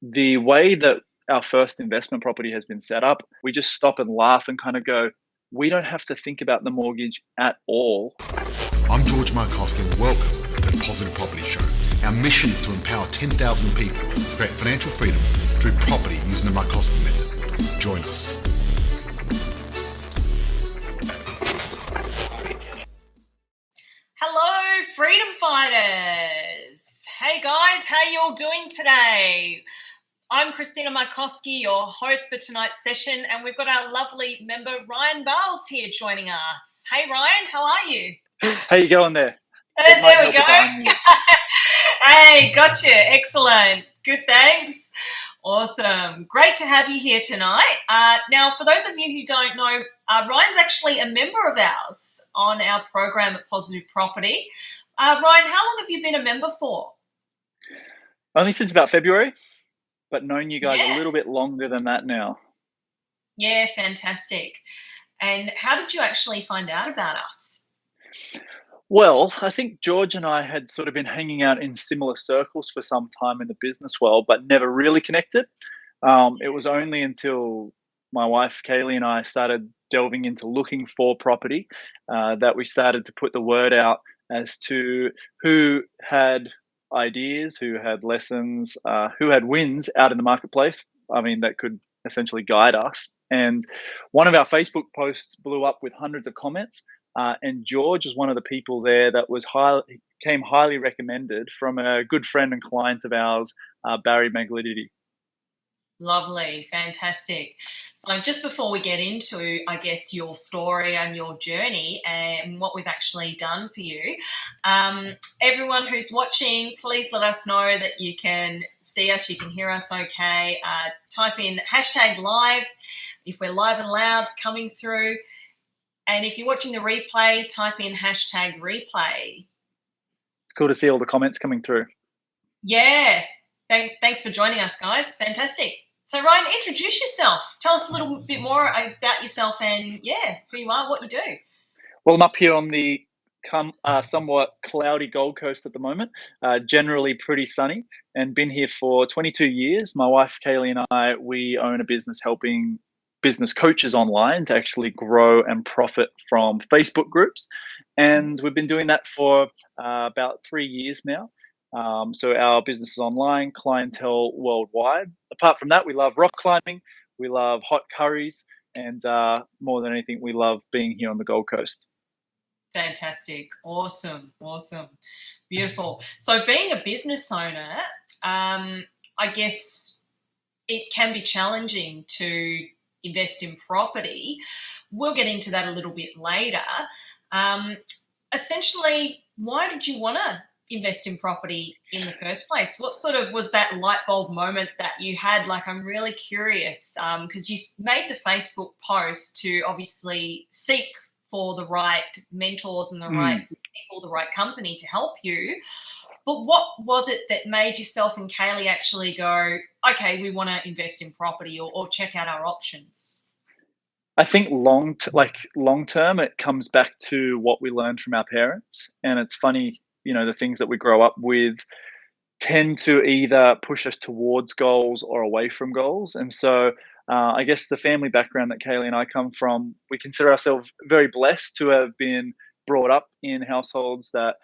the way that our first investment property has been set up, we just stop and laugh and kind of go, we don't have to think about the mortgage at all. I'm George Markoski and welcome to the Positive Property Show. Our mission is to empower 10,000 people to create financial freedom through property using the Markoski method. Join us. Hello, freedom fighters. Hey guys, how you all doing today? I'm Christina Markoski, your host for tonight's session, and we've got our lovely member Ryan Bowles here joining us. Hey Ryan, how are you? How you going there? There we go. Hey, gotcha. Excellent. Good, thanks. Awesome. Great to have you here tonight. Now, for those of you who don't know, Ryan's actually a member of ours on our program at Positive Property. Ryan, how long have you been a member for? Only since about February, but known you guys a little bit longer than that now. Yeah, fantastic. And how did you actually find out about us? Well, I think George and I had sort of been hanging out in similar circles for some time in the business world, but never really connected. It was only until my wife Kaylee and I started delving into looking for property that we started to put the word out as to who had ideas, who had lessons, who had wins out in the marketplace. I mean, that could essentially guide us. And one of our Facebook posts blew up with hundreds of comments. And George was one of the people there that was came highly recommended from a good friend and client of ours, Barry Maglidity. Lovely, fantastic. So just before we get into, I guess, your story and your journey and what we've actually done for you, everyone who's watching, please let us know that you can see us, you can hear us okay. Type in #live if we're live and loud coming through. And if you're watching the replay, type in #replay. It's cool to see all the comments coming through. Yeah. Thanks for joining us, guys. Fantastic. So, Ryan, introduce yourself. Tell us a little bit more about yourself and, who you are, what you do. Well, I'm up here on the somewhat cloudy Gold Coast at the moment, generally pretty sunny, and been here for 22 years. My wife, Kaylee, and I, we own a business helping business coaches online to actually grow and profit from Facebook groups. And we've been doing that for about 3 years now. So our business is online, clientele worldwide. Apart from that, we love rock climbing, we love hot curries, and more than anything, we love being here on the Gold Coast. Fantastic. Awesome. Beautiful. So being a business owner, I guess it can be challenging to invest in property. We'll get into that a little bit later. Essentially, why did you want to invest in property in the first place? What sort of was that light bulb moment that you had? Like, I'm really curious because you made the Facebook post to obviously seek for the right mentors and the right people, the right company to help you. But what was it that made yourself and Kaylee actually go, okay, we want to invest in property or check out our options? I think long term, it comes back to what we learned from our parents. And it's funny, the things that we grow up with tend to either push us towards goals or away from goals. And so I guess the family background that Kaylee and I come from, we consider ourselves very blessed to have been brought up in households that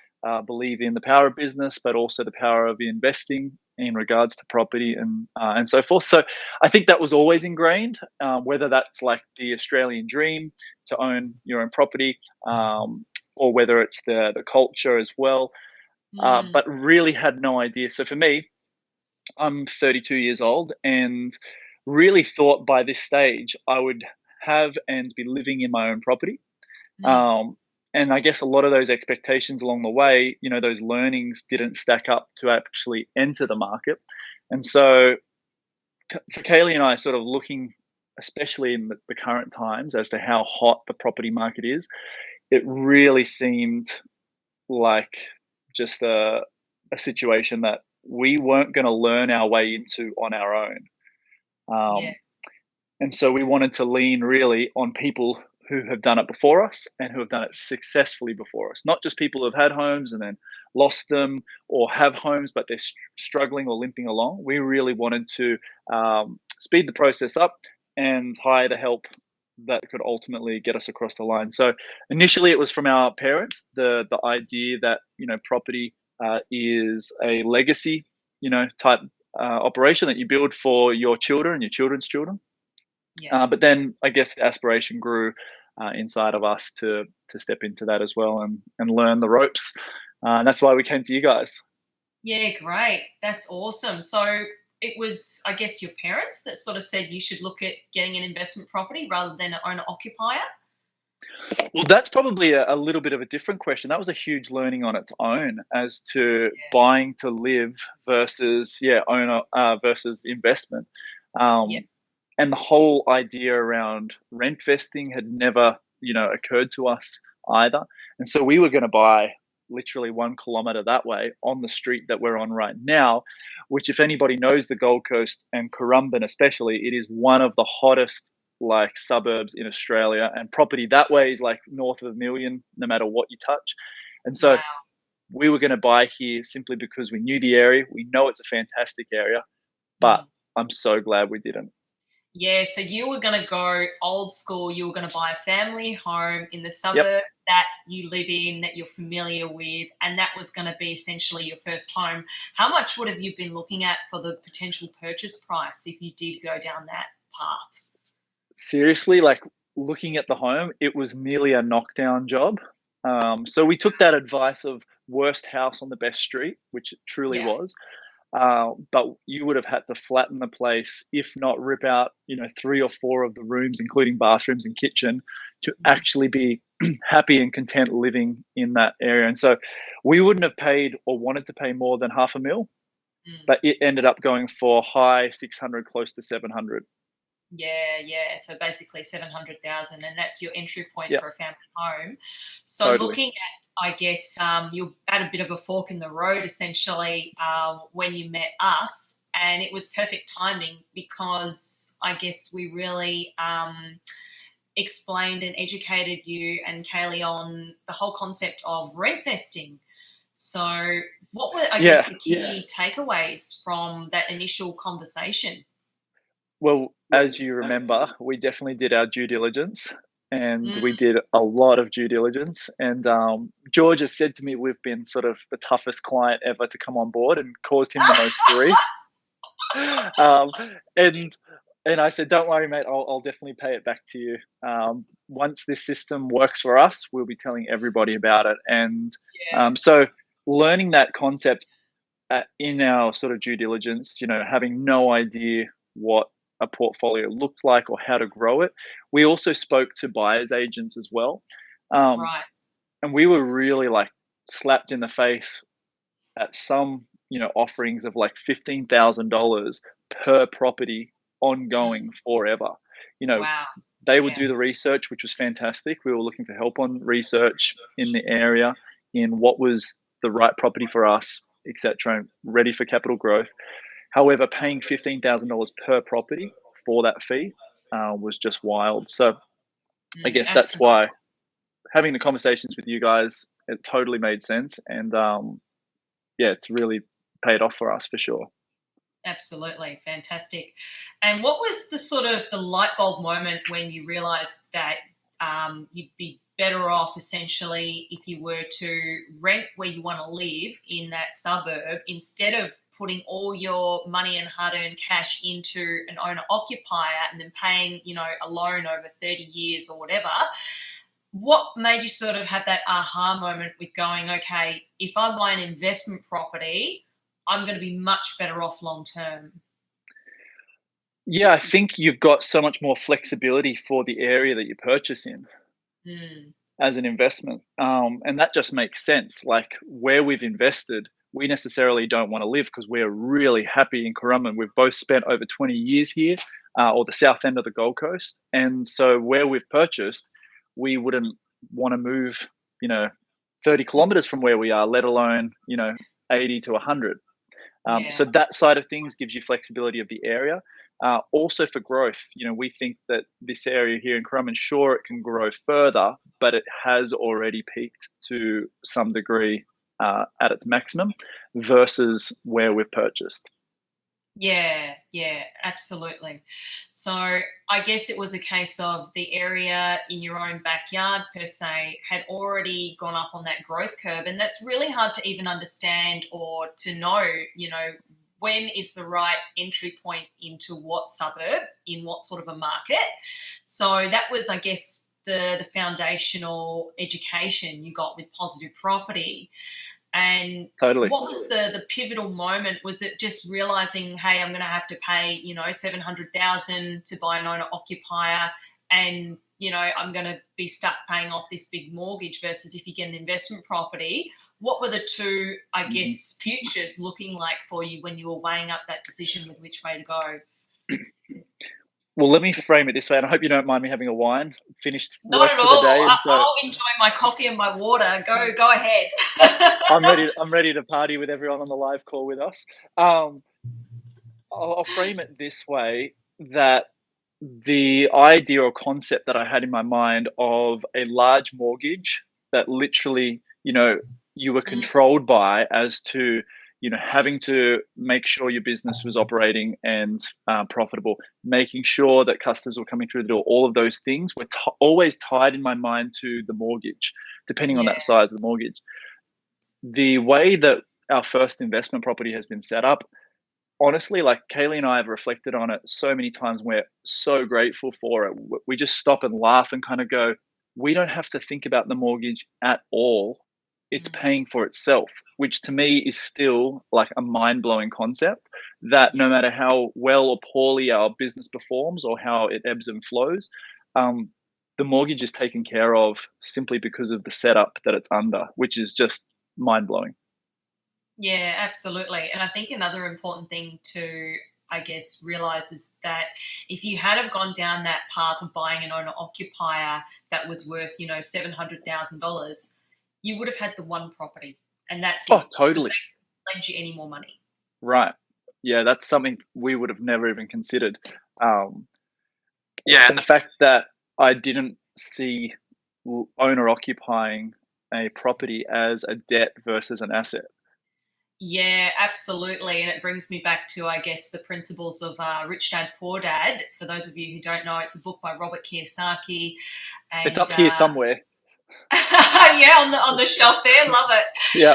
believe in the power of business, but also the power of investing in regards to property and so forth. So I think that was always ingrained, whether that's like the Australian dream to own your own property, or whether it's the culture as well, but really had no idea. So for me, I'm 32 years old and really thought by this stage I would have and be living in my own property. And I guess a lot of those expectations along the way, those learnings didn't stack up to actually enter the market. And so for Kaylee and I, sort of looking, especially in the current times, as to how hot the property market is, it really seemed like just a situation that we weren't going to learn our way into on our own. And so we wanted to lean really on people who have done it before us and who have done it successfully before us. Not just people who've had homes and then lost them, or have homes but they're struggling or limping along. We really wanted to speed the process up and hire the help that could ultimately get us across the line. So initially it was from our parents, the idea that, property is a legacy, type operation that you build for your children and your children's children. Yeah. But then I guess the aspiration grew inside of us to step into that as well and learn the ropes. And that's why we came to you guys. Yeah, great. That's awesome. So it was, I guess, your parents that sort of said you should look at getting an investment property rather than an owner occupier? Well, that's probably a little bit of a different question. That was a huge learning on its own as to Yeah. buying to live versus owner versus investment. Yeah. And the whole idea around rent vesting had never, occurred to us either. And so we were going to buy literally 1 kilometer that way on the street that we're on right now, which, if anybody knows the Gold Coast and Currumbin especially, it is one of the hottest suburbs in Australia, and property that way is like north of $1 million no matter what you touch. And so Wow. we were going to buy here simply because we knew the area. We know it's a fantastic area, but I'm so glad we didn't. Yeah, so you were going to go old school. You were going to buy a family home in the Yep. suburb that you live in, that you're familiar with, and that was going to be essentially your first home. How much would have you been looking at for the potential purchase price if you did go down that path? Seriously, looking at the home, it was nearly a knockdown job. So we took that advice of worst house on the best street, which it truly Yeah. was. But you would have had to flatten the place, if not rip out, 3 or 4 of the rooms, including bathrooms and kitchen, to actually be happy and content living in that area. And so we wouldn't have paid or wanted to pay more than $500,000, Mm. but it ended up going for high 600, close to 700. Yeah. So basically 700,000, and that's your entry point Yeah, for a family home. So totally. looking at, I guess, you're at a bit of a fork in the road essentially when you met us, and it was perfect timing because I guess we really explained and educated you and Kaylee on the whole concept of rent vesting. So what were, I guess, Yeah. the key takeaways from that initial conversation? Well, as you remember, we definitely did our due diligence, and Mm. we did a lot of due diligence. And George has said to me we've been sort of the toughest client ever to come on board and caused him the most grief. Um, and and I said, don't worry, mate, I'll definitely pay it back to you. Once this system works for us, we'll be telling everybody about it. And Yeah. so learning that concept in our sort of due diligence, having no idea what a portfolio looked like or how to grow it. We also spoke to buyers agents as well. Um, Right. and we were really slapped in the face at some, offerings of $15,000 per property ongoing forever. You know, Wow. they would Yeah. do the research, which was fantastic. We were looking for help on research in the area, in what was the right property for us, etc., ready for capital growth. However, paying $15,000 per property for that fee was just wild. So I guess that's Astronomical. why having the conversations with you guys, it totally made sense. And it's really paid off for us for sure. Absolutely. Fantastic. And what was the sort of the light bulb moment when you realized that you'd be better off essentially if you were to rent where you want to live in that suburb instead of putting all your money and hard-earned cash into an owner occupier and then paying, a loan over 30 years or whatever? What made you sort of have that aha moment with going, okay, if I buy an investment property, I'm going to be much better off long term? Yeah, I think you've got so much more flexibility for the area that you purchase in Mm. as an investment. And that just makes sense. Like where we've invested, we necessarily don't want to live because we're really happy in Currumbin. We've both spent over 20 years here, or the south end of the Gold Coast. And so where we've purchased, we wouldn't want to move, 30 kilometers from where we are, let alone, 80 to 100. So Yeah. that side of things gives you flexibility of the area. Also for growth, we think that this area here in Currumbin, sure, it can grow further, but it has already peaked to some degree at its maximum versus where we've purchased. Yeah, yeah, absolutely. So I guess it was a case of the area in your own backyard per se had already gone up on that growth curve, and that's really hard to even understand or to know, when is the right entry point into what suburb in what sort of a market. So that was, I guess, the foundational education you got with positive property. And Totally. what was the pivotal moment? Was it just realizing, hey, I'm going to have to pay, 700,000 to buy an owner occupier, and I'm going to be stuck paying off this big mortgage? Versus if you get an investment property, what were the two, I guess, futures looking like for you when you were weighing up that decision with which way to go? Well, let me frame it this way, and I hope you don't mind me having a wine. Finished Not work at for the all. day, and so I'll enjoy my coffee and my water. Go ahead. I'm ready. I'm ready to party with everyone on the live call with us. Um, I'll frame it this way: that the idea or concept that I had in my mind of a large mortgage that literally, you were Mm, controlled by, as to, having to make sure your business was operating and profitable, making sure that customers were coming through the door. All of those things were always tied in my mind to the mortgage, depending on yeah. that size of the mortgage. The way that our first investment property has been set up, honestly, like Kaylee and I have reflected on it so many times. We're so grateful for it. We just stop and laugh and kind of go, we don't have to think about the mortgage at all. It's Mm, paying for itself, which to me is still like a mind blowing concept, that yeah. no matter how well or poorly our business performs or how it ebbs and flows, um, the mortgage is taken care of simply because of the setup that it's under, which is just mind blowing. Yeah, absolutely. And I think another important thing to, I guess, realize is that if you had have gone down that path of buying an owner occupier that was worth, $700,000, you would have had the one property, and that's Oh, it. The totally. bank won't lend you any more money. Right. Yeah, that's something we would have never even considered. Um, yeah, and the fact that I didn't see owner occupying a property as a debt versus an asset. Yeah, absolutely. And it brings me back to, I guess, the principles of Rich Dad Poor Dad. For those of you who don't know, it's a book by Robert Kiyosaki. It's And up here somewhere. yeah, on the shelf there, love it. Yeah.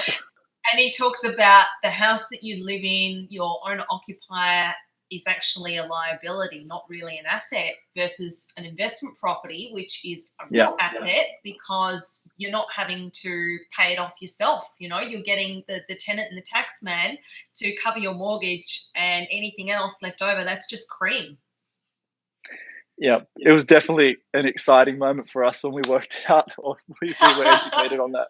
And he talks about the house that you live in, your owner occupier is actually a liability, not really an asset, versus an investment property, which is a Yeah. real asset because you're not having to pay it off yourself. You're getting the tenant and the tax man to cover your mortgage, and anything else left over, that's just cream. Yeah. It was definitely an exciting moment for us when we worked out, or we were educated on that.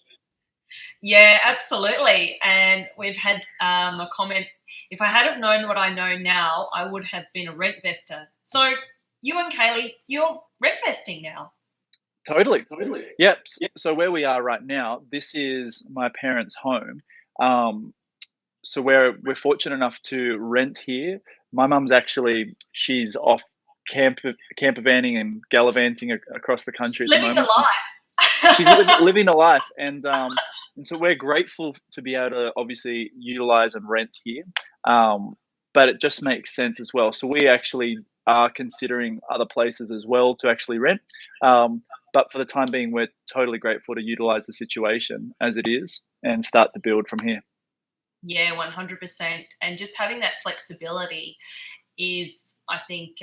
Yeah, absolutely. And we've had a comment. If I had have known what I know now, I would have been a rent vestor. So you and Kaylee, you're rent vesting now. Totally. Yep. So where we are right now, this is my parents' home. Um, so we're fortunate enough to rent here. My mum's actually, she's off camper vanning and gallivanting across the country at the Living the moment. She's life. living the life, and so we're grateful to be able to obviously utilize and rent here. But it just makes sense as well. So we actually are considering other places as well to actually rent. But for the time being, we're totally grateful to utilize the situation as it is and start to build from here. Yeah, 100%. And just having that flexibility is, I think,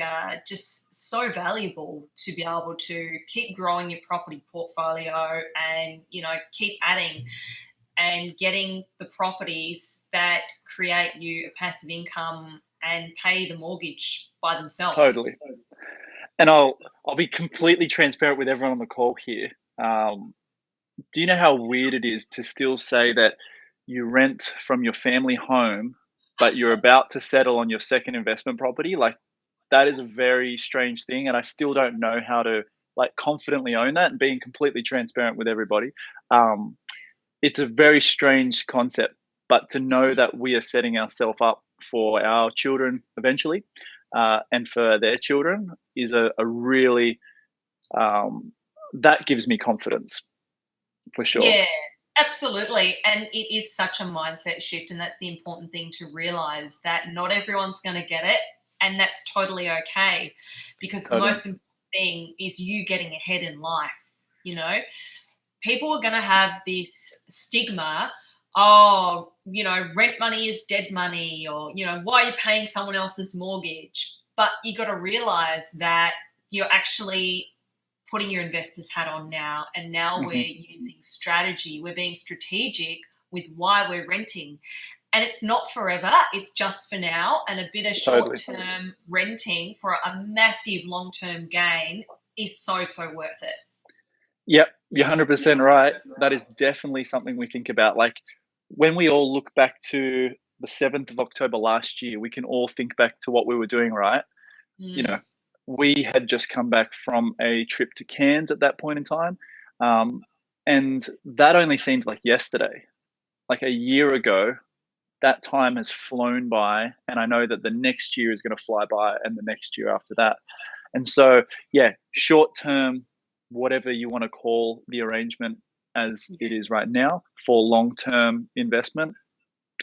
just so valuable to be able to keep growing your property portfolio and, keep adding and getting the properties that create you a passive income and pay the mortgage by Totally. themselves. And I'll be completely transparent with everyone on the call here. Do you know how weird it is to still say that you rent from your family home, but you're about to settle on your second investment property? Like, that is a very strange thing, and I still don't know how to like confidently own that. And being completely transparent with everybody, it's a very strange concept. but to know that we are setting ourselves up for our children eventually, and for their children is a really, that gives me confidence for sure. Yeah, absolutely. And it is such a mindset shift. And that's the important thing to realize, that not everyone's going to get it. And that's totally okay, because the most important thing is you getting ahead in life. You know, people are going to have this stigma, oh, you know, rent money is dead money, or, you know, why are you paying someone else's mortgage? But you got to realize that you're actually putting your investor's hat on now, and now we're using strategy. We're being strategic with why we're renting. And it's not forever, it's just for now. And a bit of short-term renting for a massive long-term gain is so worth it. Yep, you're 100% right. That is definitely something we think about. Like, when we all look back to the 7th of October last year, we can all think back to what we were doing, right? You know, we had just come back from a trip to Cairns at that point in time. And that only seems like yesterday. Like a year ago, that time has flown by, and I know that the next year is going to fly by, and the next year after that. And so, yeah, short term, whatever you want to call the arrangement as it is right now, for long term investment,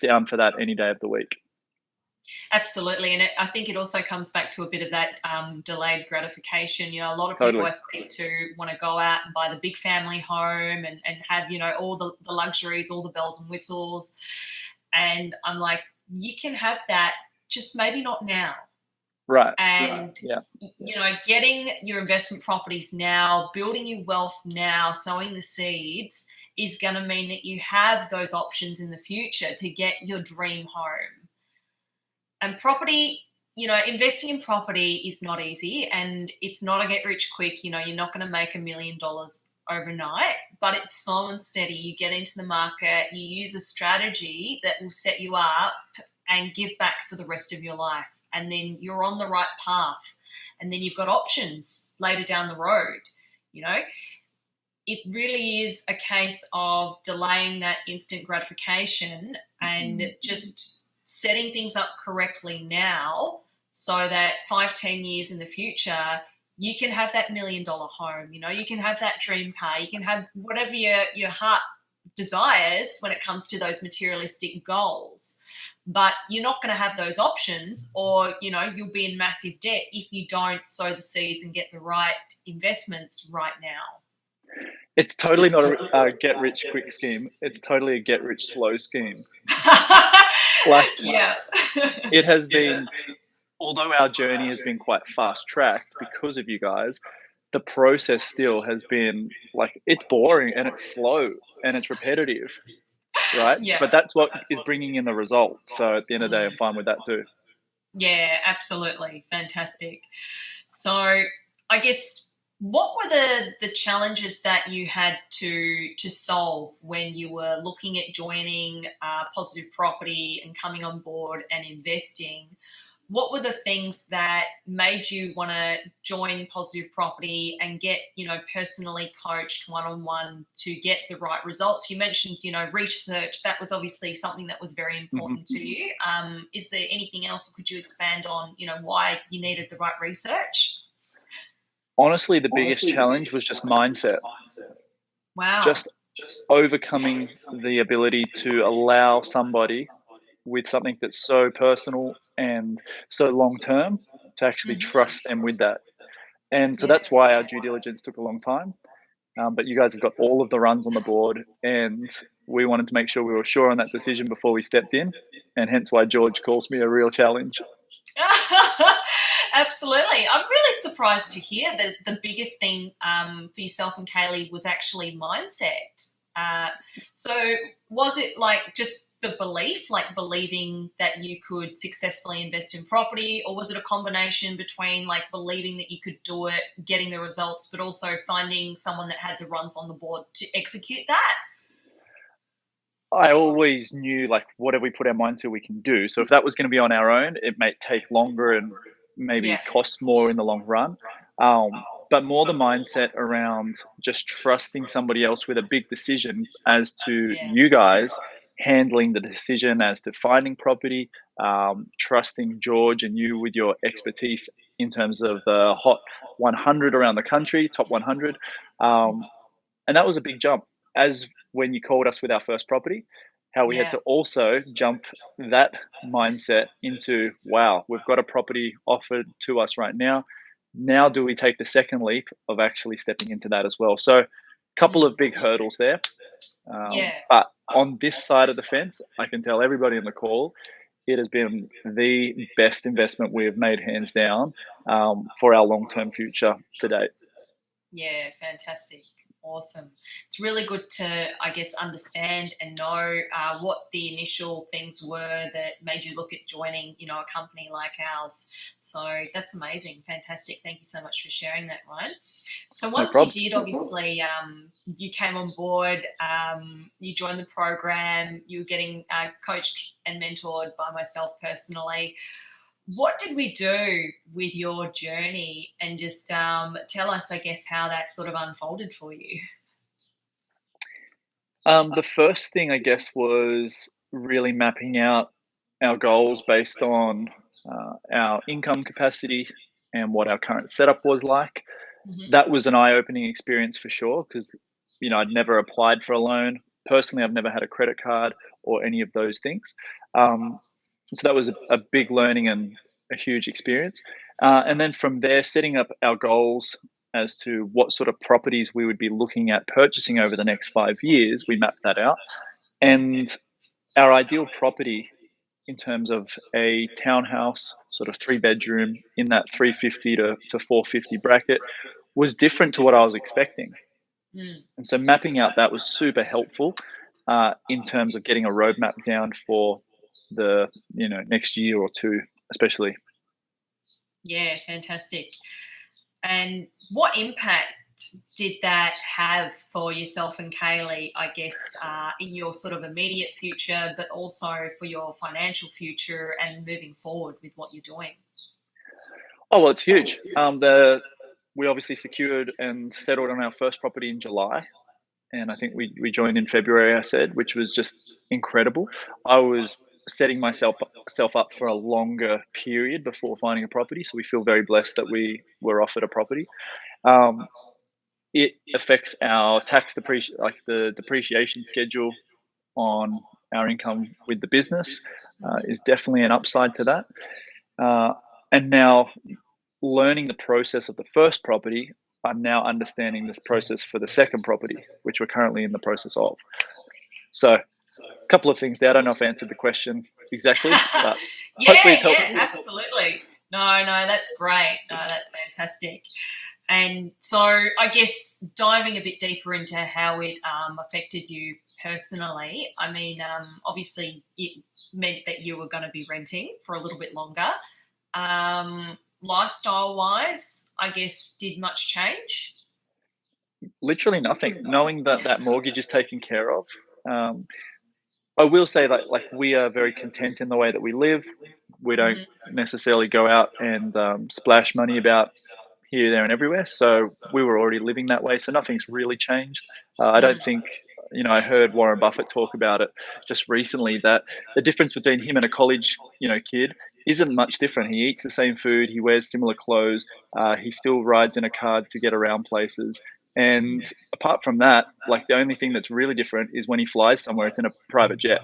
down for that any day of the week. Absolutely. And I think it also comes back to a bit of that delayed gratification. You know, a lot of people I speak to want to go out and buy the big family home and have, you know, all the luxuries, all the bells and whistles. And I'm like, you can have that, just maybe not now. Right. And, you know, getting your investment properties now, building your wealth now, sowing the seeds is going to mean that you have those options in the future to get your dream home. And property, you know, investing in property is not easy, and it's not a get rich quick. You know, you're not going to make $1 million overnight, but it's slow and steady. You get into the market, you use a strategy that will set you up and give back for the rest of your life. And then you're on the right path. And then you've got options later down the road. You know, it really is a case of delaying that instant gratification and just setting things up correctly now, so that 5-10 years in the future, you can have that $1 million home. You know, you can have that dream car, you can have whatever your heart desires when it comes to those materialistic goals. But you're not going to have those options, or, you know, you'll be in massive debt if you don't sow the seeds and get the right investments right now. It's totally not a get rich quick scheme. It's totally a get rich slow scheme. Like, it has been, although our journey has been quite fast tracked because of you guys, the process still has been like, it's boring and it's slow and it's repetitive, right? Yeah. But that's what is bringing in the results. So at the end of the day, I'm fine with that too. Yeah, absolutely. Fantastic. So I guess, what were the challenges that you had to solve when you were looking at joining Positive Property and coming on board and investing? What were the things that made you want to join Positive Property and get, you know, personally coached one-on-one to get the right results? You mentioned, you know, research. That was obviously something that was very important to you. Is there anything else, or could you expand on, you know, why you needed the right research? Honestly, the biggest challenge was just mindset. Wow. Just overcoming the ability to allow somebody with something that's so personal and so long term to actually trust them with that. And so that's why our due diligence took a long time. But you guys have got all of the runs on the board, and we wanted to make sure we were sure on that decision before we stepped in, and hence why George calls me a real challenge. Absolutely. I'm really surprised to hear that the biggest thing for yourself and Kaylee was actually mindset. So was it like just the belief, like believing that you could successfully invest in property, or was it a combination between like believing that you could do it, getting the results, but also finding someone that had the runs on the board to execute that? I always knew, like, whatever we put our mind to, we can do. So if that was going to be on our own, it may take longer and maybe cost more in the long run. But more the mindset around just trusting somebody else with a big decision as to you guys, handling the decision as to finding property, trusting George and you with your expertise in terms of the hot 100 around the country, top 100. And that was a big jump, as when you called us with our first property, how we had Yeah. to also jump that mindset into, wow, we've got a property offered to us right now. Now, do we take the second leap of actually stepping into that as well? So, a couple Mm. of big hurdles there. Yeah. But on this side of the fence, I can tell everybody on the call, it has been the best investment we have made, hands down, for our long term future to date. Yeah, fantastic. Awesome. It's really good to, I guess, understand and know what the initial things were that made you look at joining, a company like ours. So that's amazing. Fantastic. Thank you so much for sharing that, Ryan. So No once you probs. did, obviously, you came on board, you joined the program, you were getting coached and mentored by myself personally. What did we do with your journey? And just tell us, I guess, how that sort of unfolded for you. The first thing, I guess, was really mapping out our goals based on our income capacity and what our current setup was like. Hmm. That was an eye-opening experience for sure, because I'd never applied for a loan. Personally, I've never had a credit card or any of those things. Um, so that was a big learning and a huge experience. And then from there, setting up our goals as to what sort of properties we would be looking at purchasing over the next 5 years, we mapped that out. And our ideal property in terms of a townhouse, sort of 3 bedroom in that 350 to 450 bracket, was different to what I was expecting. Mm. And so mapping out that was super helpful in terms of getting a roadmap down for the next year or two, especially. Yeah, fantastic. And what impact did that have for yourself and Kaylee, I guess, in your sort of immediate future, but also for your financial future and moving forward with what you're doing? Oh well, it's huge. The We obviously secured and settled on our first property in July, and I think we joined in February. I said, which was just incredible. I was setting myself up for a longer period before finding a property, so we feel very blessed that we were offered a property. Um, it affects our like the depreciation schedule on our income with the business, is definitely an upside to that. Uh, and now, learning the process of the first property, I'm now understanding this process for the second property, which we're currently in the process of. So, a couple of things there. I don't know if I answered the question exactly, but hopefully Yeah, it's yeah, helpful. absolutely. No, no, that's great. No, that's fantastic. And so, I guess diving a bit deeper into how it affected you personally, I mean, obviously, it meant that you were going to be renting for a little bit longer. Lifestyle wise, I guess, did much change? Literally nothing. Knowing that that mortgage is taken care of, um, I will say that like we are very content in the way that we live. We don't Hmm. necessarily go out and splash money about here, there, and everywhere. So we were already living that way. So nothing's really changed. I don't think, I heard Warren Buffett talk about it just recently, that the difference between him and a college, kid isn't much different. He eats the same food, he wears similar clothes, he still rides in a car to get around places. And apart from that, like the only thing that's really different is when he flies somewhere, it's in a private jet,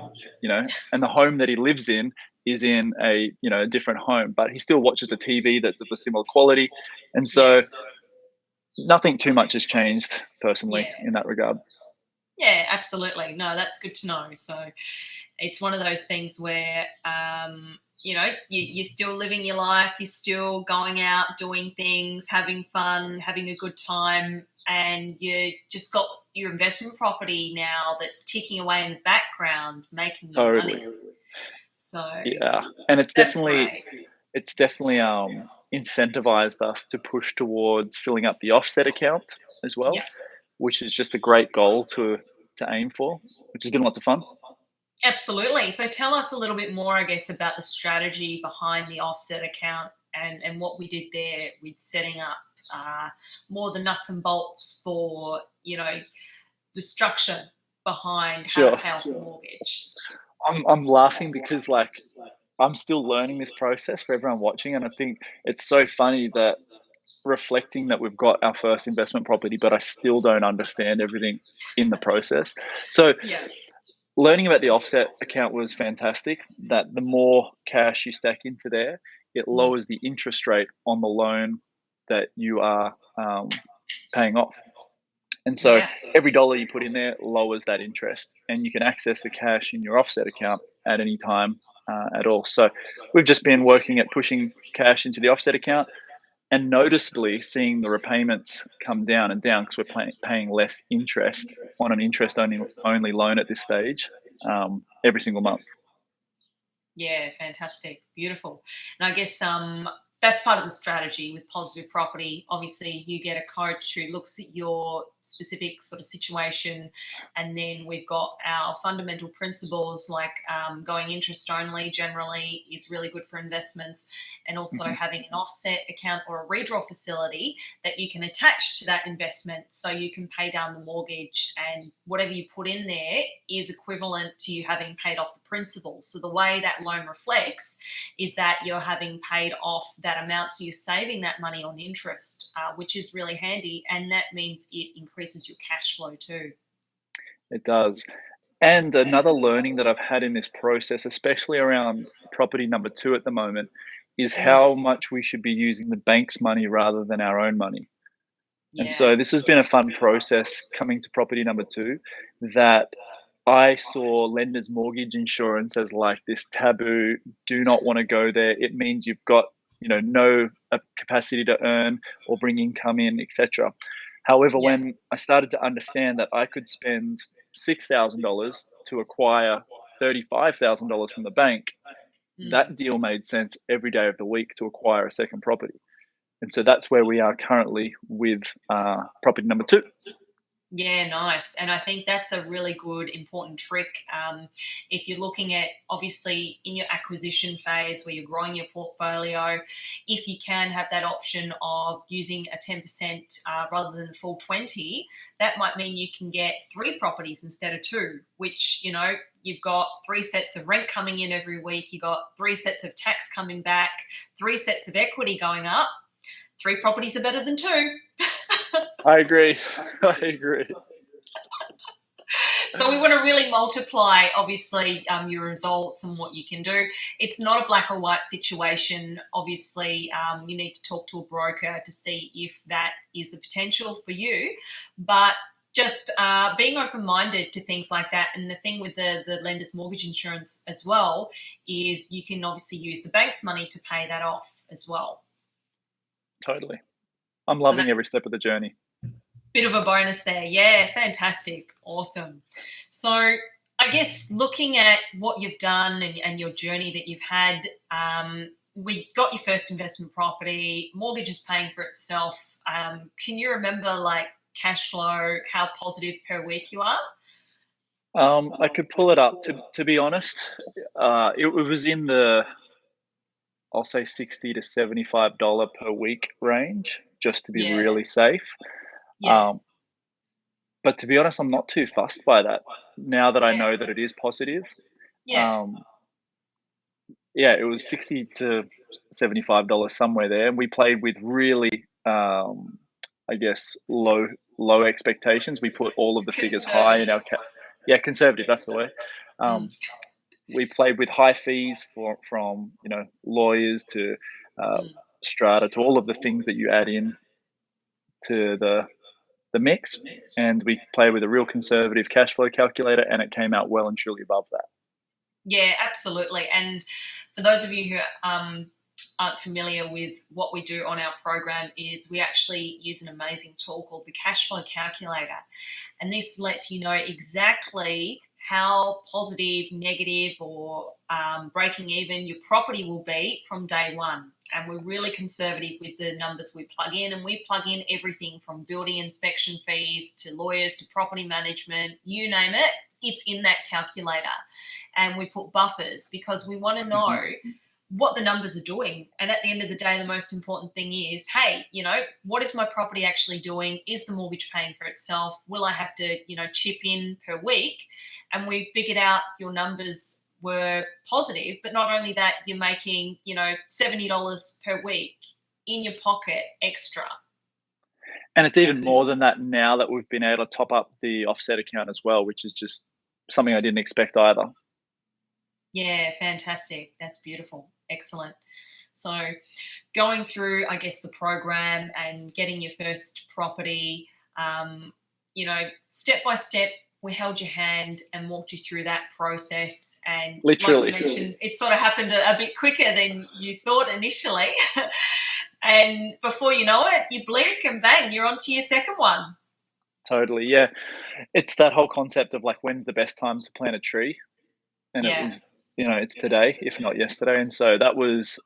and the home that he lives in is in a different home, but he still watches a TV that's of a similar quality. And Yeah, so nothing too much has changed personally yeah. in that regard. Yeah, absolutely. No, that's good to know. So it's one of those things where, you're still living your life, you're still going out, doing things, having fun, having a good time, and you just got your investment property now that's ticking away in the background, making you money. Totally. So Yeah. And that's great. it's definitely incentivized us to push towards filling up the offset account as well, Yeah. which is just a great goal to aim for, which has been lots of fun. Absolutely. So tell us a little bit more, I guess, about the strategy behind the offset account and what we did there with setting up more the nuts and bolts for, the structure. behind how to Sure. pay off a mortgage? I'm laughing because like I'm still learning this process for everyone watching, and I think it's so funny that reflecting that we've got our first investment property, but I still don't understand everything in the process. So Yeah. learning about the offset account was fantastic. That the more cash you stack into there, it Mm. lowers the interest rate on the loan that you are paying off. And so Yeah. every dollar you put in there lowers that interest, and you can access the cash in your offset account at any time at all. So we've just been working at pushing cash into the offset account and noticeably seeing the repayments come down and down because we're paying less interest on an interest only loan at this stage every single month. Yeah, fantastic. Beautiful. And I guess that's part of the strategy with positive property. Obviously, you get a coach who looks at your specific sort of situation, and then we've got our fundamental principles like going interest only generally is really good for investments, and also Mhm. having an offset account or a redraw facility that you can attach to that investment so you can pay down the mortgage, and whatever you put in there is equivalent to you having paid off the principal. So the way that loan reflects is that you're having paid off that amount, so you're saving that money on interest, which is really handy, and that means it increases your cash flow too. It does. And another learning that I've had in this process, especially around property number two at the moment, is Mm, how much we should be using the bank's money rather than our own money. And yeah. so this has been a fun process coming to property number two, that I saw lender's mortgage insurance as like this taboo, do not want to go there. It means you've got, no capacity to earn or bring income in, etc. However, Yeah. when I started to understand that I could spend $6,000 to acquire $35,000 from the bank, Mm. that deal made sense every day of the week to acquire a second property. And so that's where we are currently with property number two. Yeah, nice. And I think that's a really good, important trick. If you're looking at, obviously, in your acquisition phase where you're growing your portfolio, if you can have that option of using a 10% rather than the full 20, that might mean you can get three properties instead of two, which, you've got three sets of rent coming in every week, you've got three sets of tax coming back, three sets of equity going up. Three properties are better than two. I agree. I agree. So we want to really multiply, obviously, your results and what you can do. It's not a black or white situation. Obviously, you need to talk to a broker to see if that is a potential for you. But just being open-minded to things like that. And the thing with the lender's mortgage insurance as well is you can obviously use the bank's money to pay that off as well. Totally. I'm So loving that's every step of the journey. bit of a bonus there. Yeah, fantastic. Awesome. So I guess looking at what you've done and your journey that you've had, we got your first investment property, mortgage is paying for itself. Can you remember like cash flow, how positive per week you are? I could pull it up. To be honest, it was in the, I'll say, $60 to $75 per week range, just to be Yeah, really safe. yeah, Um, but to be honest, I'm not too fussed by that now that I yeah, know that it is positive. yeah. Um, yeah, it was $60 to $75 somewhere there, and we played with really, I guess, low expectations. We put all of the figures high in Conservative. our yeah, conservative. That's the way. Mm, Um, we played with high fees from lawyers to uh, mm. strata to all of the things that you add in to the mix, and we played with a real conservative cash flow calculator, and it came out well and truly above that. Yeah, absolutely. And for those of you who aren't familiar with what we do on our program, is we actually use an amazing tool called the cash flow calculator. And this lets you know exactly how positive, negative, or breaking even your property will be from day one. And we're really conservative with the numbers we plug in. And we plug in everything from building inspection fees to lawyers to property management, you name it, it's in that calculator. And we put buffers because we want to know Mhm. what the numbers are doing. And at the end of the day, the most important thing is, hey, what is my property actually doing? Is the mortgage paying for itself? Will I have to, chip in per week? And we figured out your numbers were positive, but not only that, you're making, $70 per week in your pocket extra. And it's even more than that now that we've been able to top up the offset account as well, which is just something I didn't expect either. Yeah, fantastic. That's beautiful. Excellent. So going through, I guess, the program and getting your first property, step by step, we held your hand and walked you through that process. And literally, like you mentioned, it sort of happened a bit quicker than you thought initially. And before you know it, you blink and bang, you're on to your second one. Totally, yeah. It's that whole concept of like, when's the best time to plant a tree? And it was, it's today, if not yesterday. And so that was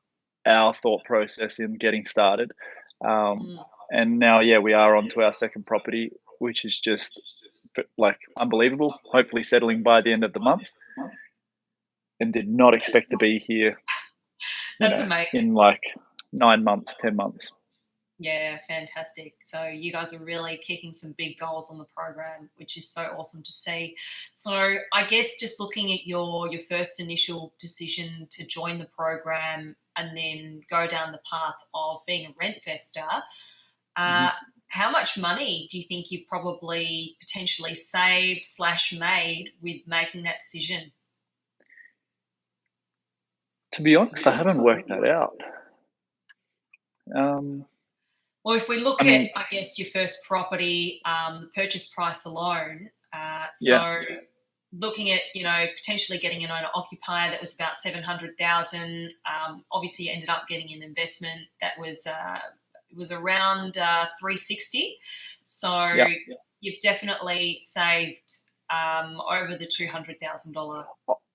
our thought process in getting started. And now, we are on to our second property, which is just like unbelievable. Hopefully settling by the end of the month. And did not expect to be here. That's amazing. In like 9 months, 10 months. Yeah, fantastic. So you guys are really kicking some big goals on the program, which is so awesome to see. So I guess just looking at your first initial decision to join the program and then go down the path of being a rent investor, how much money do you think you probably potentially saved / made with making that decision? To be honest, I haven't worked that out. Well, if we look at, I guess, your first property, the purchase price alone, looking at, potentially getting an owner-occupier that was about $700,000. Obviously, you ended up getting an investment that was it was around $360,000. So you've definitely saved over the $200,000.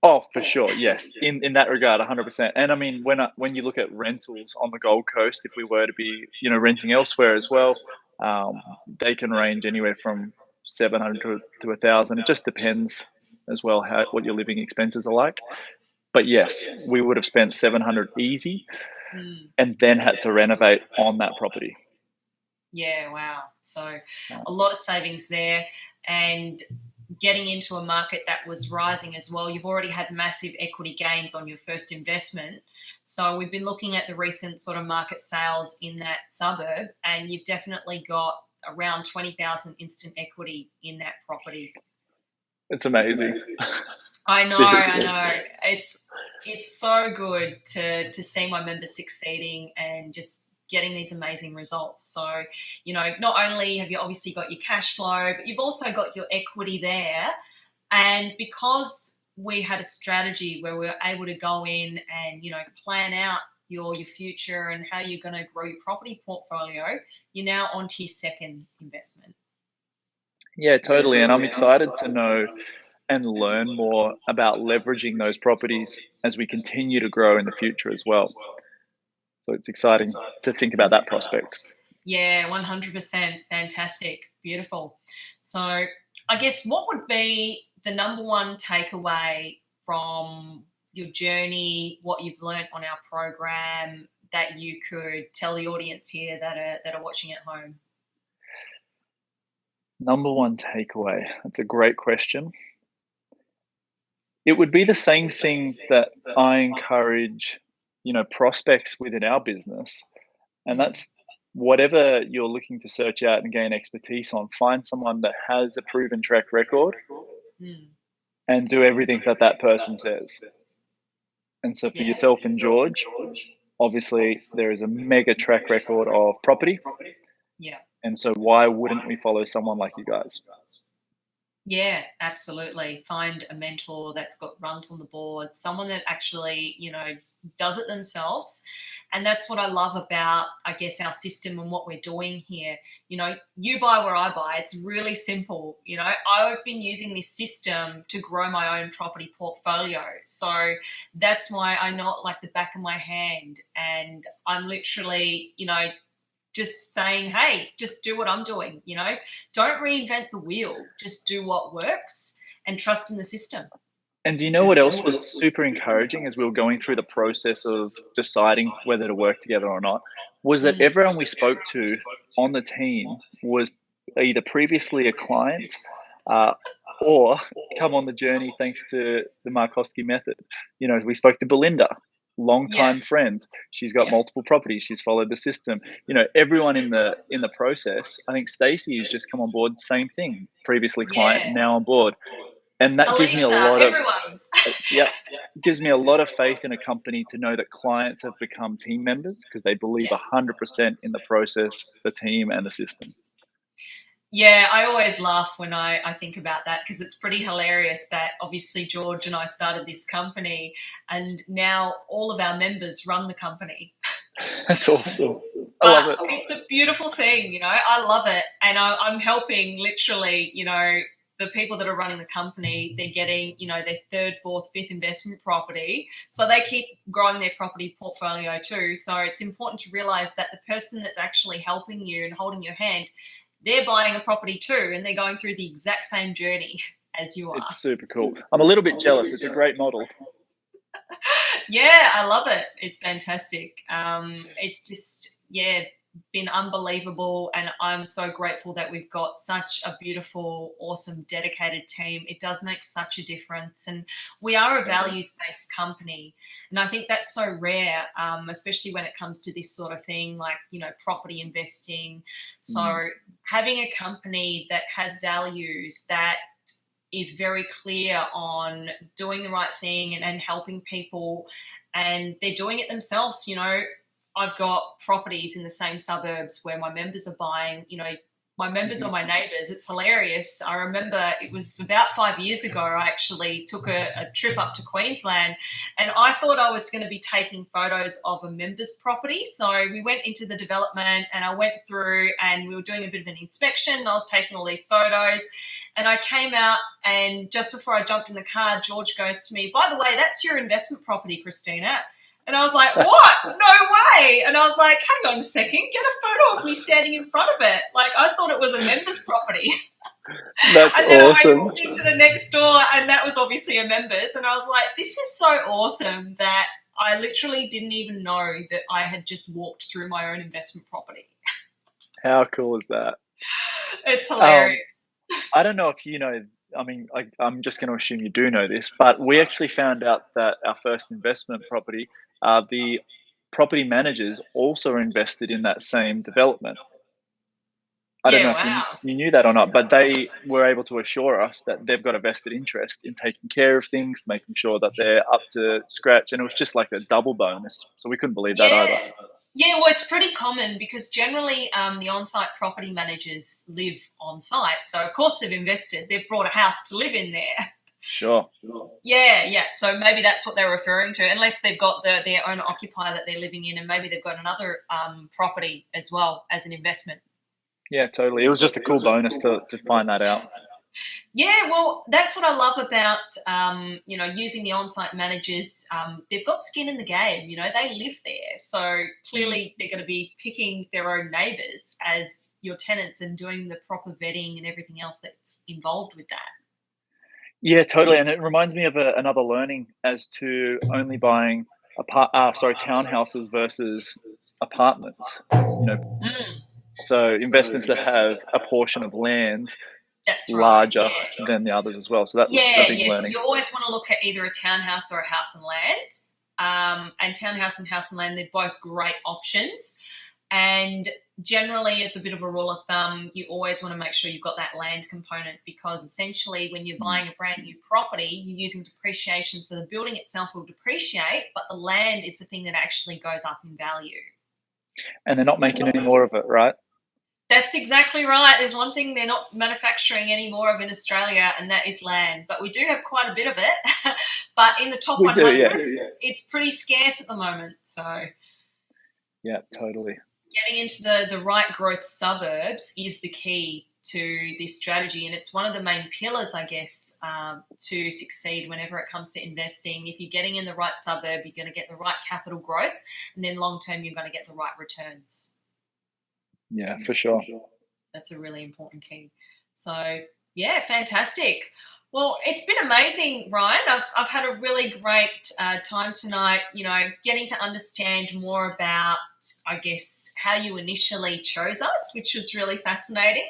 Oh, for sure, yes. In that regard, 100%. And I mean, when you look at rentals on the Gold Coast, if we were to be, renting elsewhere as well, they can range anywhere from 700 to 1,000. It just depends as well what your living expenses are like. But yes, we would have spent 700 easy, and then had to renovate on that property. Yeah, wow. So a lot of savings there, and getting into a market that was rising as well. You've already had massive equity gains on your first investment. So we've been looking at the recent sort of market sales in that suburb, and you've definitely got around 20,000 instant equity in that property. It's amazing. I know. It's so good to see my members succeeding and just getting these amazing results. So, not only have you obviously got your cash flow, but you've also got your equity there. And because we had a strategy where we were able to go in and, plan out your future and how you're going to grow your property portfolio, you're now onto your second investment. Yeah, totally. And I'm excited to know and learn more about leveraging those properties as we continue to grow in the future as well. So it's exciting to think about that prospect. Yeah, 100%. Fantastic. Beautiful. So I guess what would be the number one takeaway from your journey, what you've learned on our program, that you could tell the audience here that are watching at home? Number one takeaway. That's a great question. It would be the same thing that I encourage, prospects within our business. And that's whatever you're looking to search out and gain expertise on, find someone that has a proven track record and do everything that person says. And so for yourself and George, obviously there is a mega track record of property. Yeah. And so why wouldn't we follow someone like you guys? Yeah, absolutely. Find a mentor that's got runs on the board, someone that actually, does it themselves. And that's what I love about, I guess, our system and what we're doing here. You buy where I buy. It's really simple. I've been using this system to grow my own property portfolio. So that's why I know it like the back of my hand. And I'm literally, just saying, hey, just do what I'm doing, don't reinvent the wheel, just do what works and trust in the system. And do you know what else was super encouraging as we were going through the process of deciding whether to work together or not? Was that Mm. everyone we spoke to on the team was either previously a client uh, or come on the journey thanks to the Markoski method. You know, we spoke to Belinda, Yeah, longtime friend. She's got yeah, multiple properties. She's followed the system. You know, everyone in the process. I think Stacey has just come on board. Same thing. Previously client, yeah. now on board, and that gives me a Alicia, lot of everyone. yeah, gives me a lot of faith in a company to know that clients have become team members because they believe Yeah. 100% in the process, the team, and the system. Yeah, I always laugh when I think about that because it's pretty hilarious that obviously George and I started this company and now all of our members run the company. That's awesome. I But love it. it's a beautiful thing, I love it. And I'm helping literally, the people that are running the company, they're getting, their third, fourth, fifth investment property. So they keep growing their property portfolio too. So it's important to realize that the person that's actually helping you and holding your hand, they're buying a property too, and they're going through the exact same journey as you are. It's super cool. I'm a little bit jealous. It's a great model. Yeah, I love it. It's fantastic. It's just, yeah, been unbelievable. And I'm so grateful that we've got such a beautiful, awesome, dedicated team. It does make such a difference. And we are a values based company. And I think that's so rare, especially when it comes to this sort of thing like, property investing. So having a company that has values that is very clear on doing the right thing and helping people, and they're doing it themselves. I've got properties in the same suburbs where my members are buying. My members are my neighbours. It's hilarious. I remember it was about 5 years ago, I actually took a trip up to Queensland and I thought I was going to be taking photos of a member's property. So we went into the development and I went through and we were doing a bit of an inspection and I was taking all these photos and I came out and just before I jumped in the car, George goes to me, "By the way, that's your investment property, Christina." And I was like, "What? No way." And I was like, "Hang on a second, get a photo of me standing in front of it." Like, I thought it was a member's property. That's And then I awesome. walked into the next door and that was obviously a member's. And I was like, this is so awesome that I literally didn't even know that I had just walked through my own investment property. How cool is that? It's Um, hilarious. I don't know if you know, I mean, I'm just going to assume you do know this, but we actually found out that our first investment property, the property managers also are invested in that same development. I don't know Yeah, if you, wow. you knew that or not, but they were able to assure us that they've got a vested interest in taking care of things, making sure that they're up to scratch. And it was just like a double bonus. So we couldn't believe that either. Yeah. Yeah, well, it's pretty common because generally the on-site property managers live on-site. So, of course, they've invested. They've brought a house to live in there. Sure. Yeah, yeah. So maybe that's what they're referring to, unless they've got their own occupier that they're living in and maybe they've got another property as well as an investment. Yeah, totally. It was just a cool bonus to find that out. Yeah, well, that's what I love about using the on-site managers. They've got skin in the game. They live there, so clearly they're going to be picking their own neighbours as your tenants and doing the proper vetting and everything else that's involved with that. Yeah, totally. And it reminds me of another learning as to only buying townhouses versus apartments. You know, Mm, so investments that have a portion of land that's right. larger Yeah. than the others as well. So that was a Yeah, big yeah. So learning. you always want to look at either a townhouse or a house and land. And townhouse and house and land, they're both great options. And generally, as a bit of a rule of thumb, you always want to make sure you've got that land component because essentially when you're buying a brand new property, you're using depreciation. So the building itself will depreciate, but the land is the thing that actually goes up in value. And they're not making any more of it, right? That's exactly right. There's one thing they're not manufacturing any more of in Australia, and that is land. But we do have quite a bit of it. But in the top We do, 100, yes. it's pretty scarce at the moment. So Yeah, totally. getting into the right growth suburbs is the key to this strategy. And it's one of the main pillars, I guess, to succeed whenever it comes to investing. If you're getting in the right suburb, you're going to get the right capital growth. And then long term, you're going to get the right returns. Yeah, for sure. That's a really important key. So, yeah, fantastic. Well, it's been amazing, Ryan. I've had a really great time tonight, getting to understand more about, I guess, how you initially chose us, which was really fascinating.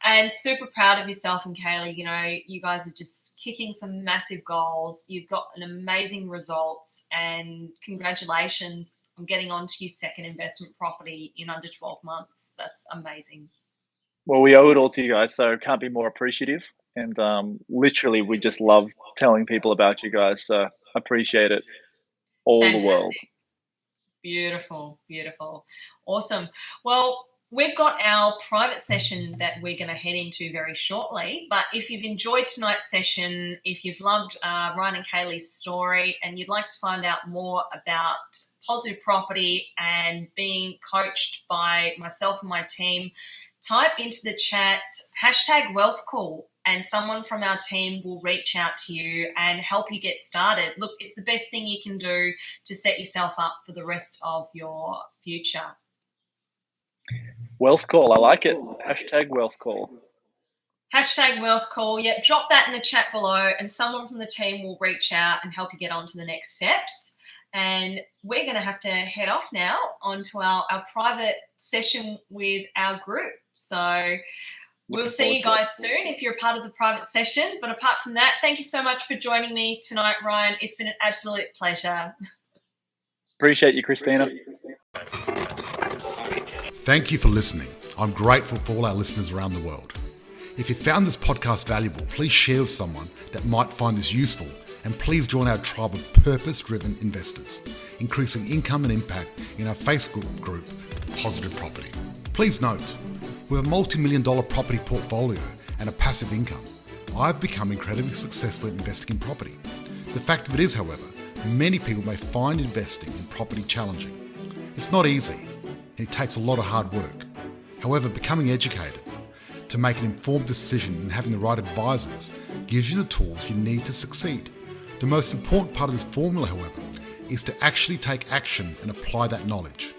And super proud of yourself and Kaylee. You guys are just kicking some massive goals. You've got an amazing results, and congratulations on getting onto your second investment property in under 12 months. That's amazing. Well, we owe it all to you guys, so can't be more appreciative. And literally, we just love telling people about you guys. So appreciate it, all Fantastic. the world. Beautiful, beautiful. Awesome. Well, we've got our private session that we're going to head into very shortly. But if you've enjoyed tonight's session, if you've loved Ryan and Kaylee's story, and you'd like to find out more about positive property and being coached by myself and my team, type into the chat #WealthCall, and someone from our team will reach out to you and help you get started. Look, it's the best thing you can do to set yourself up for the rest of your future. Wealth call, I like it. #WealthCall. #WealthCall. Yeah, drop that in the chat below, and someone from the team will reach out and help you get on to the next steps. And we're going to have to head off now onto our private session with our group. So we'll see you guys soon if you're a part of the private session. But apart from that, thank you so much for joining me tonight, Ryan. It's been an absolute pleasure. Appreciate you, Christina. Thank you for listening. I'm grateful for all our listeners around the world. If you found this podcast valuable, please share with someone that might find this useful, and please join our tribe of purpose-driven investors, increasing income and impact in our Facebook group, Positive Property. Please note, with a multi-million-dollar property portfolio and a passive income, I've become incredibly successful in investing in property. The fact of it is, however, many people may find investing in property challenging. It's not easy, and it takes a lot of hard work. However, becoming educated to make an informed decision and having the right advisors gives you the tools you need to succeed. The most important part of this formula, however, is to actually take action and apply that knowledge.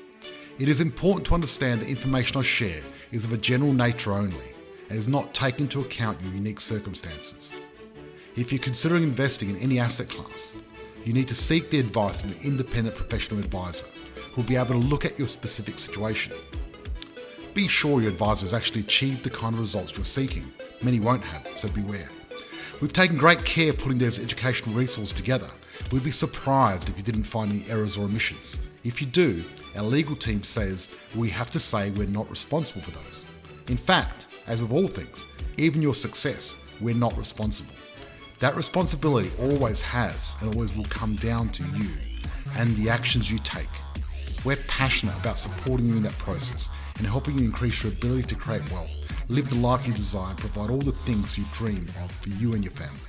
It is important to understand the information I share is of a general nature only and is not taking into account your unique circumstances. If you're considering investing in any asset class, you need to seek the advice of an independent professional advisor who will be able to look at your specific situation. Be sure your advisor has actually achieved the kind of results you're seeking. Many won't have, so beware. We've taken great care putting those educational resources together. We'd be surprised if you didn't find any errors or omissions. If you do, our legal team says we have to say we're not responsible for those. In fact, as with all things, even your success, we're not responsible. That responsibility always has and always will come down to you and the actions you take. We're passionate about supporting you in that process and helping you increase your ability to create wealth, live the life you desire, and provide all the things you dream of for you and your family.